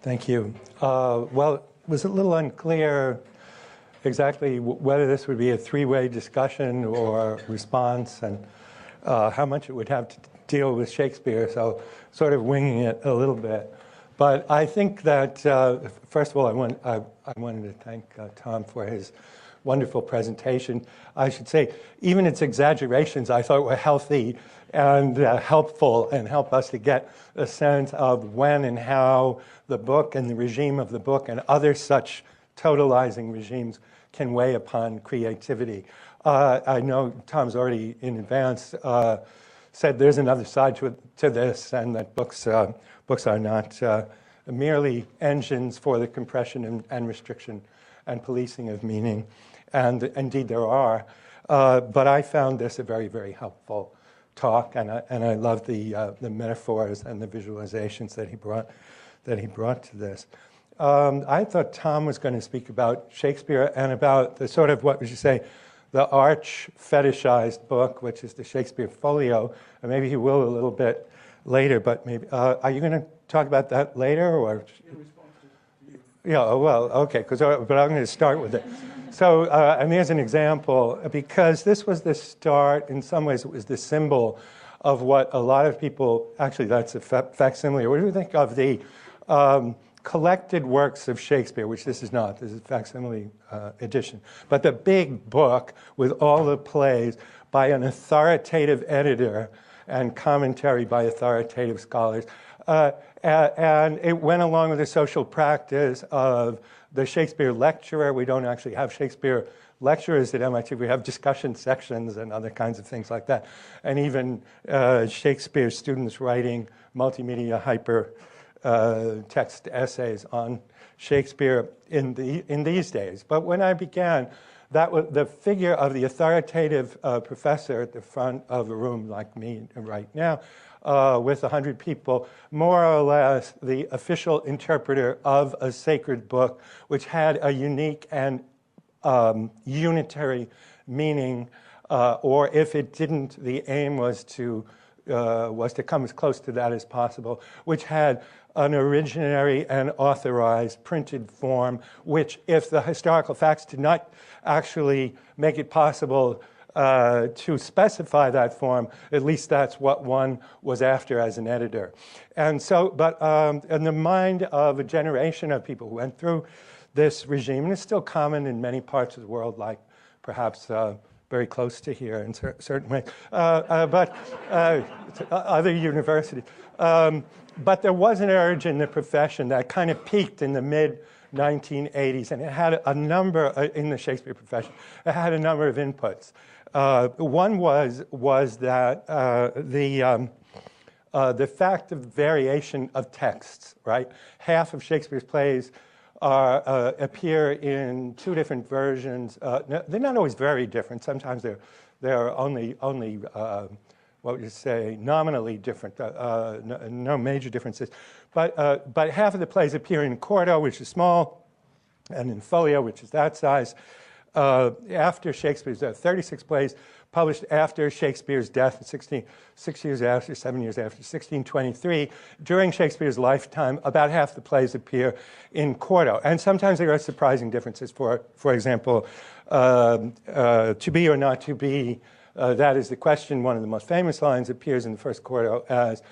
Thank you. Well, it was a little unclear exactly whether this would be a three-way discussion or response, and how much it would have to deal with Shakespeare, so sort of winging it a little bit. But I think that, first of all, I wanted to thank Tom for his wonderful presentation. I should say, even its exaggerations I thought were healthy and helpful, and help us to get a sense of when and how the book and the regime of the book and other such totalizing regimes can weigh upon creativity. I know Tom's already in advance said there's another side to this, and that books are not merely engines for the compression and restriction and policing of meaning, and indeed there are. But I found this a very, very helpful talk, and I love the metaphors and the visualizations that he brought to this. I thought Tom was going to speak about Shakespeare and about the sort of, what would you say, the arch fetishized book, which is the Shakespeare Folio, and maybe he will a little bit later. But maybe are you going to talk about that later, or? Yeah, well, okay, but I'm going to start with it. So, and there's an example, because this was the start, in some ways it was the symbol of what a lot of people, actually that's a facsimile. What do you think of the collected works of Shakespeare, which this is not, this is a facsimile edition, but the big book with all the plays by an authoritative editor and commentary by authoritative scholars. And it went along with the social practice of the Shakespeare lecturer. We don't actually have Shakespeare lecturers at MIT. We have discussion sections and other kinds of things like that. And even Shakespeare students writing multimedia text essays on Shakespeare in these days. But when I began, that was the figure of the authoritative professor at the front of a room like me right now, with 100 people, more or less the official interpreter of a sacred book, which had a unique and unitary meaning, or if it didn't, the aim was to come as close to that as possible, which had an originary and authorized printed form, which, if the historical facts did not actually make it possible to specify that form, at least that's what one was after as an editor. And so, but in the mind of a generation of people who went through this regime, and it's still common in many parts of the world, like perhaps very close to here in certain ways, but other universities. But there was an urge in the profession that kind of peaked in the mid-1980s, and it had a number, in the Shakespeare profession, it had a number of inputs. One was that the fact of variation of texts, right? Half of Shakespeare's plays appear in two different versions. They're not always very different. Sometimes they're only what would you say, nominally different, no major differences. But half of the plays appear in quarto, which is small, and in folio, which is that size. After Shakespeare's, 36 plays published after Shakespeare's death, 7 years after, 1623. During Shakespeare's lifetime, about half the plays appear in quarto. And sometimes there are surprising differences. For example, to be or not to be, that is the question. One of the most famous lines appears in the first quarto as,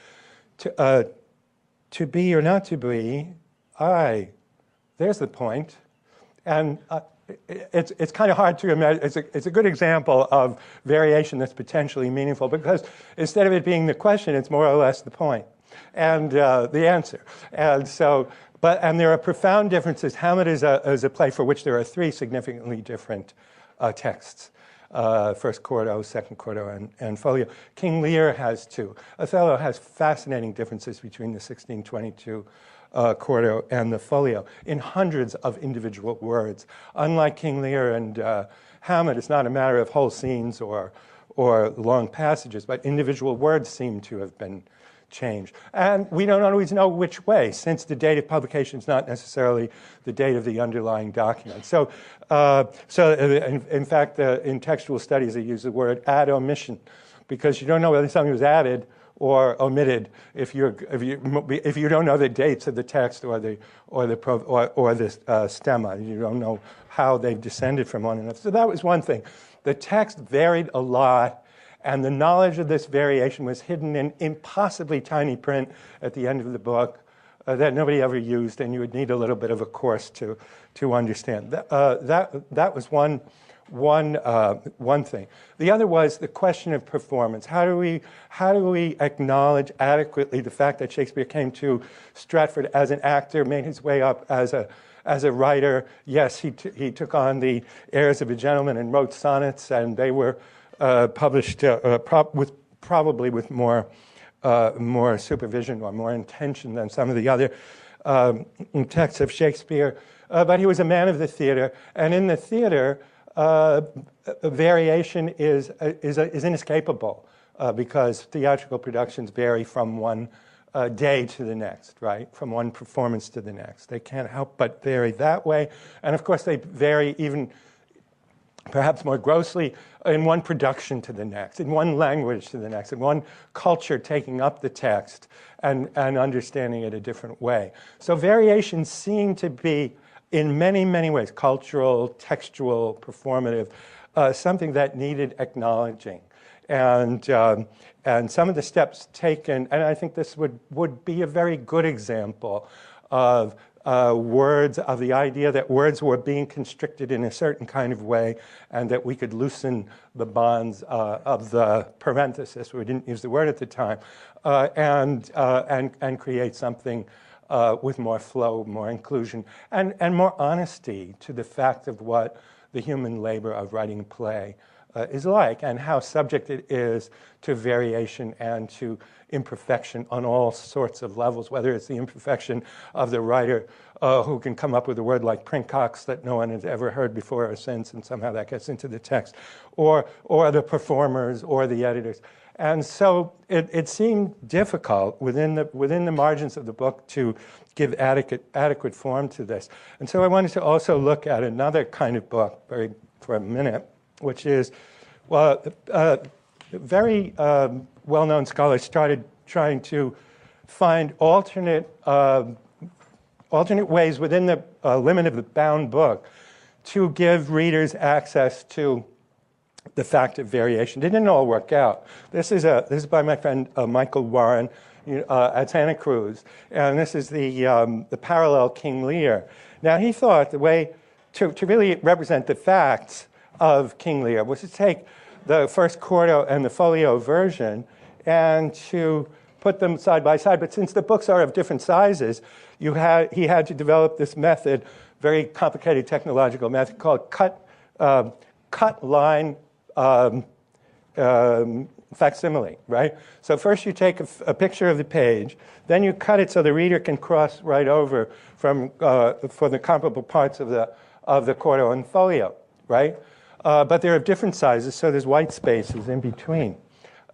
to be or not to be, aye, there's the point. And it's kind of hard to imagine. It's a good example of variation that's potentially meaningful, because instead of it being the question, it's more or less the point and the answer. And so, and there are profound differences. Hamlet is a play for which there are three significantly different texts. First quarto, second quarto, and folio. King Lear has two. Othello has fascinating differences between the 1622 quarto and the folio in hundreds of individual words. Unlike King Lear and Hamlet, it's not a matter of whole scenes or long passages, but individual words seem to have been changed. And we don't always know which way, since the date of publication is not necessarily the date of the underlying document. So in fact, in textual studies, they use the word ad omission, because you don't know whether something was added or omitted if you don't know the dates of the text or the stemma. You don't know how they've descended from one another. So that was one thing. The text varied a lot, and the knowledge of this variation was hidden in impossibly tiny print at the end of the book that nobody ever used, and you would need a little bit of a course to understand. That was one thing. The other was the question of performance. How do we acknowledge adequately the fact that Shakespeare came to Stratford as an actor, made his way up as a writer? Yes, he took on the airs of a gentleman and wrote sonnets, and they were published probably with more supervision or more intention than some of the other texts of Shakespeare. But he was a man of the theater, and in the theater, variation is inescapable because theatrical productions vary from one day to the next, right? From one performance to the next. They can't help but vary that way. And of course, they vary even perhaps more grossly in one production to the next, in one language to the next, in one culture taking up the text and understanding it a different way. So variations seem to be, in many, many ways, cultural, textual, performative, something that needed acknowledging. And some of the steps taken, and I think this would be a very good example of words, of the idea that words were being constricted in a certain kind of way, and that we could loosen the bonds of the parenthesis, we didn't use the word at the time, and create something with more flow, more inclusion, and more honesty to the fact of what the human labor of writing a play is like, and how subject it is to variation and to imperfection on all sorts of levels, whether it's the imperfection of the writer who can come up with a word like princox that no one has ever heard before or since, and somehow that gets into the text, or the performers or the editors. And so it seemed difficult within the margins of the book to give adequate form to this. And so I wanted to also look at another kind of book for a minute, which is, well, very well-known scholars started trying to find alternate ways within the limit of the bound book to give readers access to the fact of variation. It didn't all work out. This is by my friend Michael Warren at Santa Cruz, and this is the parallel King Lear. Now, he thought the way to really represent the facts of King Lear was to take the first quarto and the folio version and to put them side by side. But since the books are of different sizes, he had to develop this method, very complicated technological method called cut line facsimile, right? So first you take a picture of the page, then you cut it so the reader can cross right over from for the comparable parts of the quarto and folio, right? But they're of different sizes, so there's white spaces in between.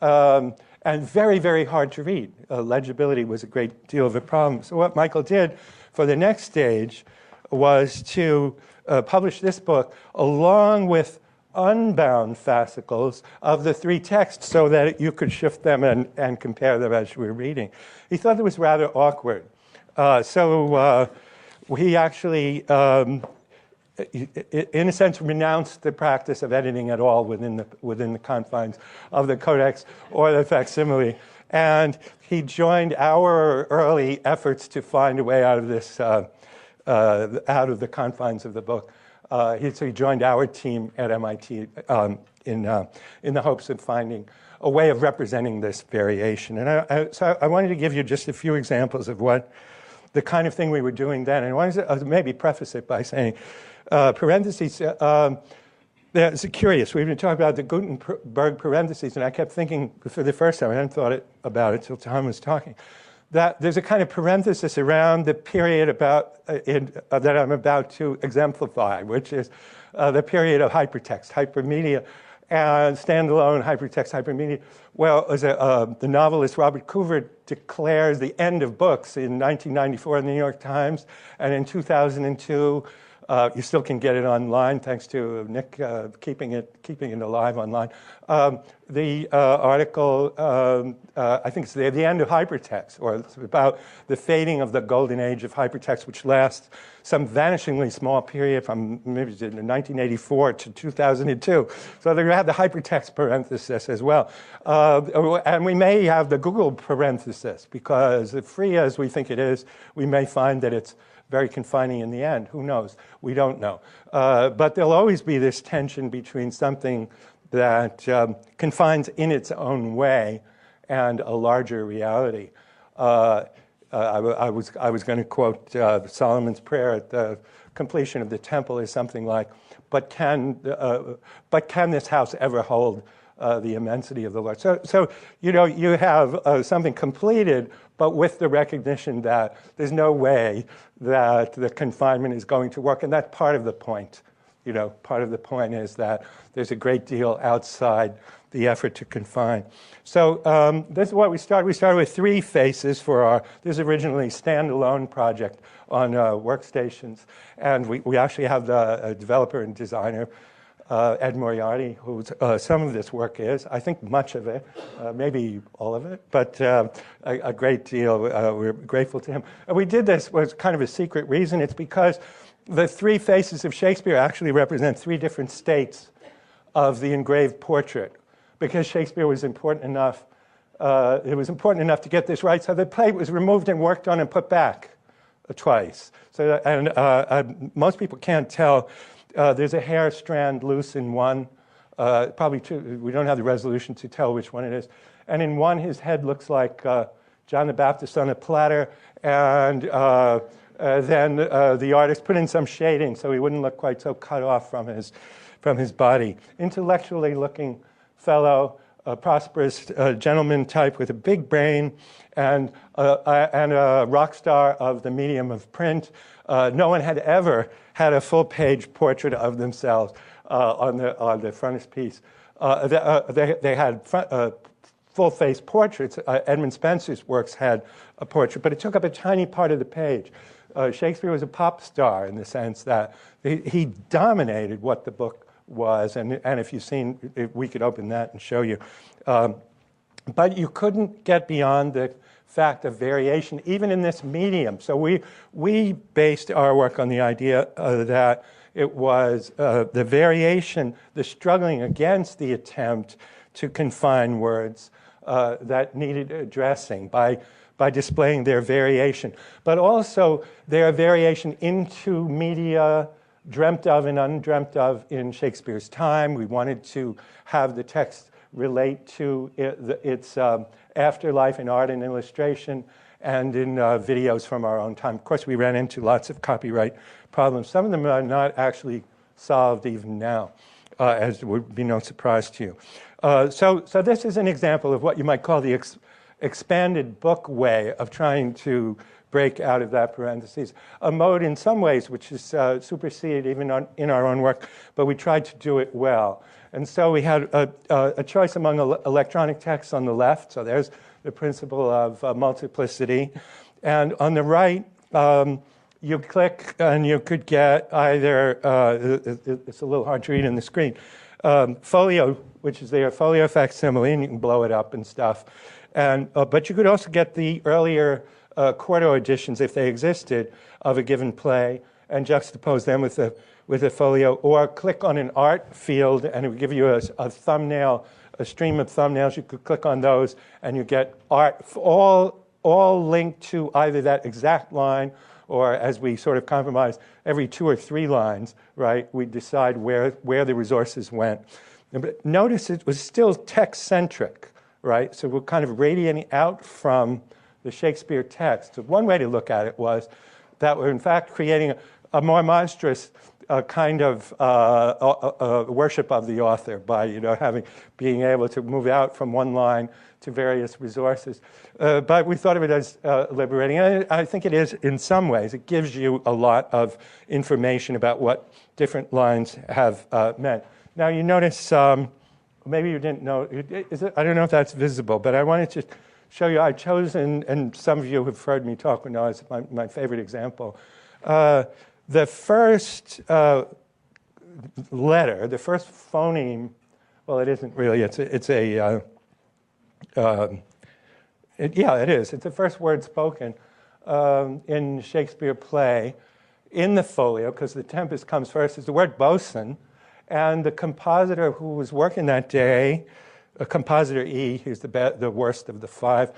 And very, very hard to read. Legibility was a great deal of a problem. So what Michael did for the next stage was to publish this book along with unbound fascicles of the three texts so that you could shift them and compare them as you were reading. He thought it was rather awkward. So he actually, in a sense, renounced the practice of editing at all within the confines of the codex or the facsimile. And he joined our early efforts to find a way out of this, out of the confines of the book. So he joined our team at MIT in the hopes of finding a way of representing this variation. And so I wanted to give you just a few examples of what the kind of thing we were doing then. And I wanted to maybe preface it by saying, parentheses, it's curious. We've been talking about the Gutenberg parentheses, and I kept thinking for the first time, I hadn't thought about it until Tom was talking, that there's a kind of parenthesis around the period that I'm about to exemplify, which is the period of hypertext, hypermedia, and standalone hypertext, hypermedia. Well, the novelist Robert Coover declares the end of books in 1994 in the New York Times, and in 2002, you still can get it online, thanks to Nick keeping it alive online. the article, I think it's the end of hypertext, or it's about the fading of the golden age of hypertext, which lasts some vanishingly small period from maybe 1984 to 2002. So there you have the hypertext parenthesis as well. And we may have the Google parenthesis, because free as we think it is, we may find that it's very confining in the end. Who knows? We don't know. But there'll always be this tension between something that confines in its own way and a larger reality. I was going to quote Solomon's prayer at the completion of the temple is something like, but can this house ever hold the immensity of the Lord? So you know, you have something completed, but with the recognition that there's no way that the confinement is going to work, and that's part of the point. You know, part of the point is that there's a great deal outside the effort to confine. So this is what we started. We started with 3 faces for this is originally a standalone project on workstations. And we actually have the developer and designer, Ed Moriarty, who some of this work is. I think much of it, maybe all of it, but a great deal. We're grateful to him. And we did this was kind of a secret reason. It's because the 3 faces of Shakespeare actually represent 3 different states of the engraved portrait, because Shakespeare was important enough. It was important enough to get this right, so the plate was removed and worked on and put back twice. So, and most people can't tell. There's a hair strand loose in one, probably 2. We don't have the resolution to tell which one it is. And in one, his head looks like John the Baptist on a platter, and then the artist put in some shading so he wouldn't look quite so cut off from his body. Intellectually looking fellow, a prosperous gentleman type with a big brain, and a rock star of the medium of print. No one had ever had a full-page portrait of themselves on the frontispiece. They had full-face portraits. Edmund Spenser's works had a portrait, but it took up a tiny part of the page. Shakespeare was a pop star in the sense that he dominated what the book was, and if you've seen, we could open that and show you. But you couldn't get beyond the fact of variation, even in this medium. So we based our work on the idea that it was the variation, the struggling against the attempt to confine words that needed addressing by displaying their variation, but also their variation into media dreamt of and undreamt of in Shakespeare's time. We wanted to have the text relate to its afterlife in art and illustration and in videos from our own time. Of course, we ran into lots of copyright problems. Some of them are not actually solved even now, as would be no surprise to you. So this is an example of what you might call the expanded book way of trying to break out of that parentheses. A mode in some ways which is superseded even in our own work, but we tried to do it well. And so we had a choice among electronic texts on the left, so there's the principle of multiplicity. And on the right, you click and you could get either, it's a little hard to read on the screen, folio, which is their folio facsimile, and you can blow it up and stuff. And but you could also get the earlier quarto editions, if they existed, of a given play, and juxtapose them with a folio, or click on an art field, and it would give you a thumbnail, a stream of thumbnails. You could click on those, and you get art, all linked to either that exact line, or as we sort of compromise, every 2 or 3 lines, right? We decide where the resources went. But notice it was still text-centric, right? So we're kind of radiating out from the Shakespeare text. So one way to look at it was that we're in fact creating a more monstrous kind of worship of the author by being able to move out from one line to various resources. But we thought of it as liberating. And I think it is in some ways. It gives you a lot of information about what different lines have meant. Now you notice, maybe you didn't know, I don't know if that's visible, but I wanted to show you, I chose, and some of you have heard me talk and know it's my favorite example. The first letter, the first phoneme well, it isn't really. It's a yeah, it is. It's the first word spoken in Shakespeare play in the folio, because the Tempest comes first, is the word bosun. And the compositor who was working that day, compositor E, who's the worst of the five,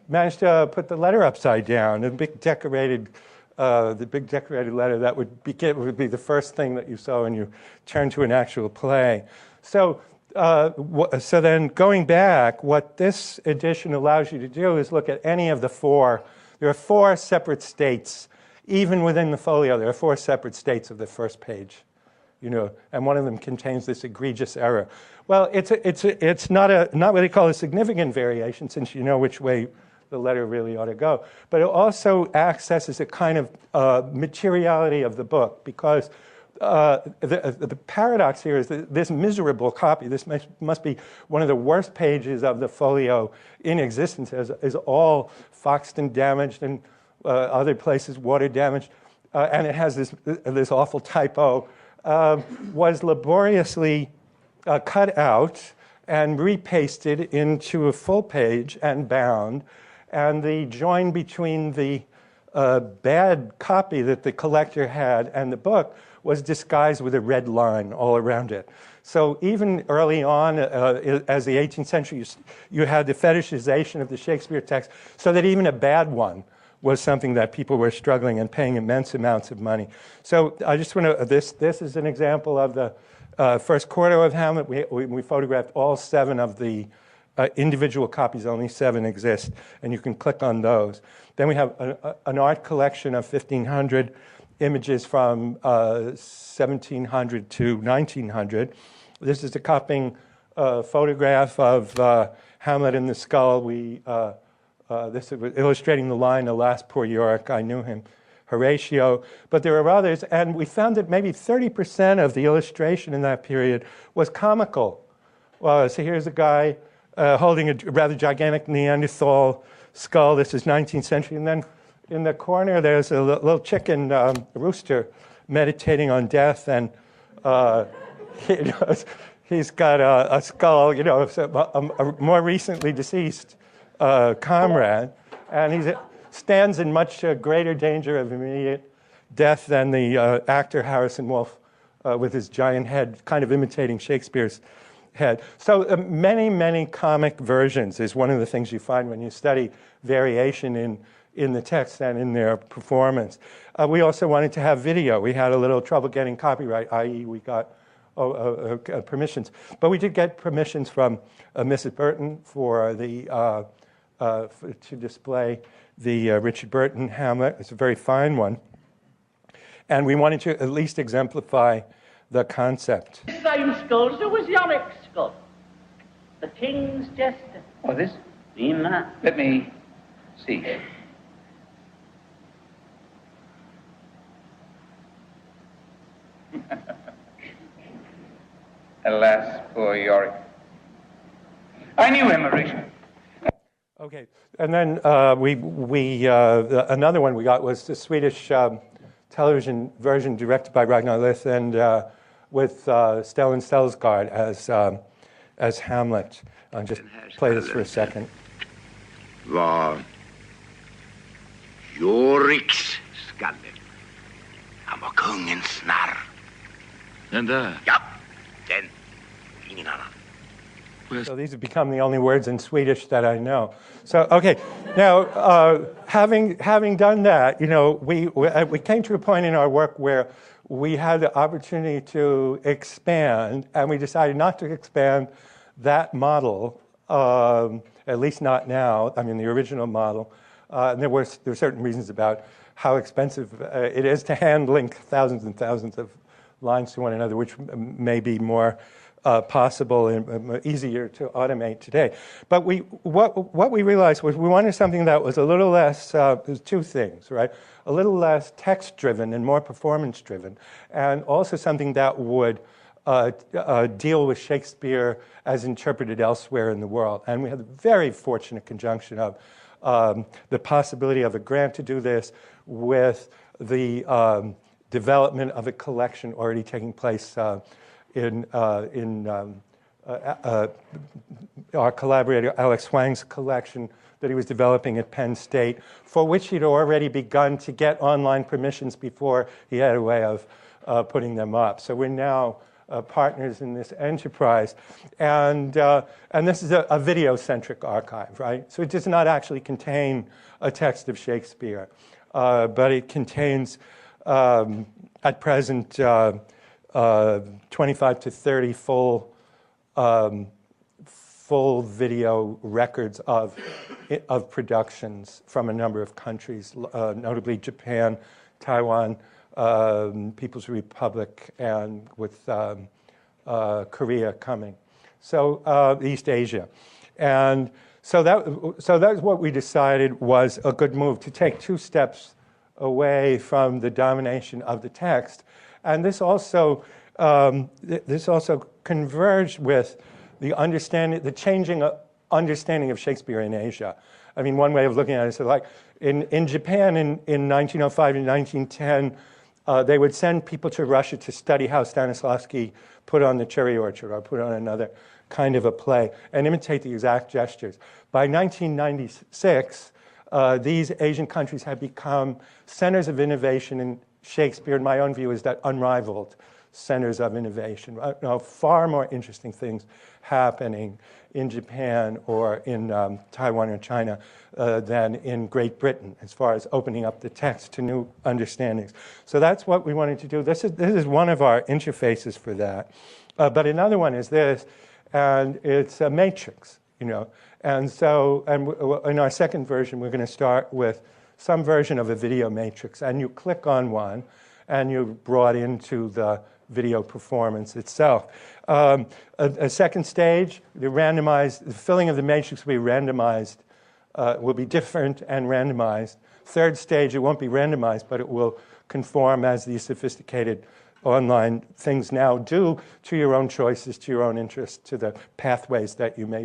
managed to put the letter upside down. The big decorated letter that would be the first thing that you saw when you turned to an actual play. So then going back, what this edition allows you to do is look at any of the four. There are four separate states. Even within the folio, there are four separate states of the first page. And one of them contains this egregious error. Well, it's not what they call a significant variation, since you know which way the letter really ought to go. But it also acts as a kind of materiality of the book, because the paradox here is that this miserable copy, this must be one of the worst pages of the folio in existence, is all foxed and damaged, and other places water damaged, and it has this awful typo. Was laboriously cut out and repasted into a full page and bound, and the join between the bad copy that the collector had and the book was disguised with a red line all around it. So even early on, as the 18th century, you had the fetishization of the Shakespeare text, so that even a bad one was something that people were struggling and paying immense amounts of money. So I just want to, this is an example of the first quarto of Hamlet. We photographed all 7 of the individual copies, only 7 exist, and you can click on those. Then we have an art collection of 1,500 images from 1700 to 1900. This is a copying photograph of Hamlet in the Skull. This is illustrating the line, "Alas, poor Yorick, I knew him," Horatio. But there are others, and we found that maybe 30% of the illustration in that period was comical. Well, so here's a guy holding a rather gigantic Neanderthal skull. This is 19th century. And then in the corner, there's a little chicken rooster meditating on death, and he's got a skull, a more recently deceased comrade, and he stands in much greater danger of immediate death than the actor Harrison Wolfe with his giant head, kind of imitating Shakespeare's head. So many, many comic versions is one of the things you find when you study variation in the text and in their performance. We also wanted to have video. We had a little trouble getting copyright, i.e. we got permissions. But we did get permissions from Mrs. Burton for to display the Richard Burton Hamlet. It's a very fine one. And we wanted to at least exemplify the concept. This same skull, so was Yorick's skull. The king's jester. Oh, this? Seen that? Let me see. Alas, poor Yorick. I knew him, Horatio. Okay, and then another one we got was the Swedish television version directed by Ragnar Lith, and with Stellan Skarsgård as Hamlet. I'll just play this for a second. Var Yoriks skalle. Han var kungens narr. Den där? Ja, den. Ingen annan. So these have become the only words in Swedish that I know. So, okay, now, having done that, we came to a point in our work where we had the opportunity to expand, and we decided not to expand that model, at least not now, the original model. And there were certain reasons about how expensive it is to hand link thousands and thousands of lines to one another, which may be more possible and easier to automate today. But what we realized was we wanted something that was a little less, there's two things, right? A little less text-driven and more performance-driven, and also something that would deal with Shakespeare as interpreted elsewhere in the world. And we had the very fortunate conjunction of the possibility of a grant to do this with the development of a collection already taking place in our collaborator Alex Huang's collection that he was developing at Penn State, for which he'd already begun to get online permissions before he had a way of putting them up. So we're now partners in this enterprise. And this is a video-centric archive, right? So it does not actually contain a text of Shakespeare, but it contains, at present, 25 to 30 full video records of productions from a number of countries, notably Japan, Taiwan, People's Republic, and with Korea coming. So East Asia. And so that's what we decided was a good move, to take 2 steps away from the domination of the text. And this also converged with the changing understanding of Shakespeare in Asia. I mean, one way of looking at it is like in Japan in 1905 and 1910, they would send people to Russia to study how Stanislavski put on The Cherry Orchard or put on another kind of a play and imitate the exact gestures. By 1996, these Asian countries have become centers of innovation in Shakespeare. And my own view is that unrivaled centers of innovation. Far more interesting things happening in Japan or in Taiwan or China than in Great Britain as far as opening up the text to new understandings. So that's what we wanted to do. This is one of our interfaces for that. But another one is this, and it's a matrix, And so, in our second version, we're going to start with some version of a video matrix. And you click on one, and you're brought into the video performance itself. A second stage, the filling of the matrix will be randomized, will be different and randomized. Third stage, it won't be randomized, but it will conform as these sophisticated online things now do to your own choices, to your own interests, to the pathways that you may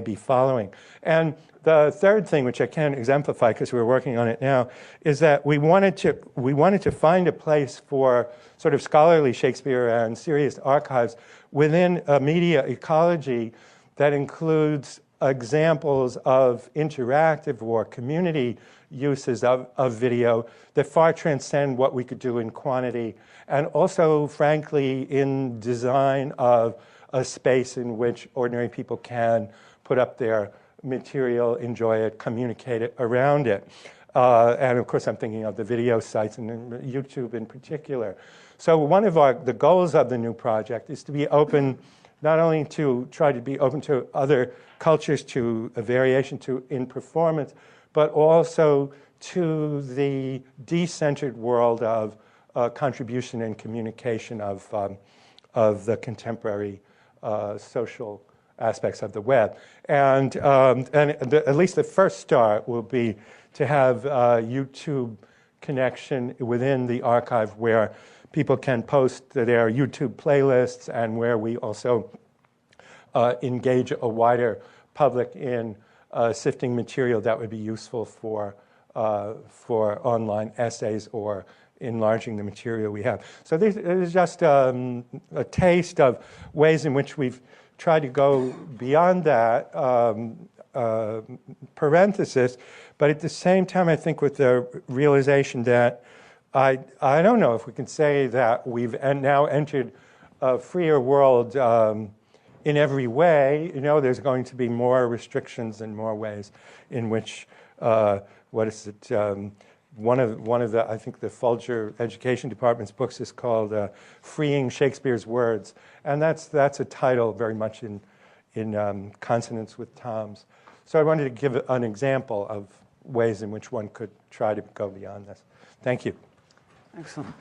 be following. And the third thing, which I can't exemplify because we're working on it now, is that we wanted to find a place for sort of scholarly Shakespeare and serious archives within a media ecology that includes examples of interactive or community uses of video that far transcend what we could do in quantity, and also, frankly, in design of a space in which ordinary people can put up their material, enjoy it, communicate it around it. And of course, I'm thinking of the video sites and YouTube in particular. So one of the goals of the new project is to be open, not only to try to be open to other cultures, to a variation in performance, but also to the decentered world of contribution and communication of the contemporary social aspects of the web. And at least the first start will be to have a YouTube connection within the archive where people can post their YouTube playlists and where we also engage a wider public in sifting material that would be useful for online essays or enlarging the material we have. So this is just a taste of ways in which we've tried to go beyond that parenthesis, but at the same time, I think with the realization that I don't know if we can say that we've now entered a freer world in every way. There's going to be more restrictions and more ways in which, one of the, I think the Folger Education Department's books is called Freeing Shakespeare's Words. And that's a title very much in consonance with Tom's. So I wanted to give an example of ways in which one could try to go beyond this. Thank you. Excellent.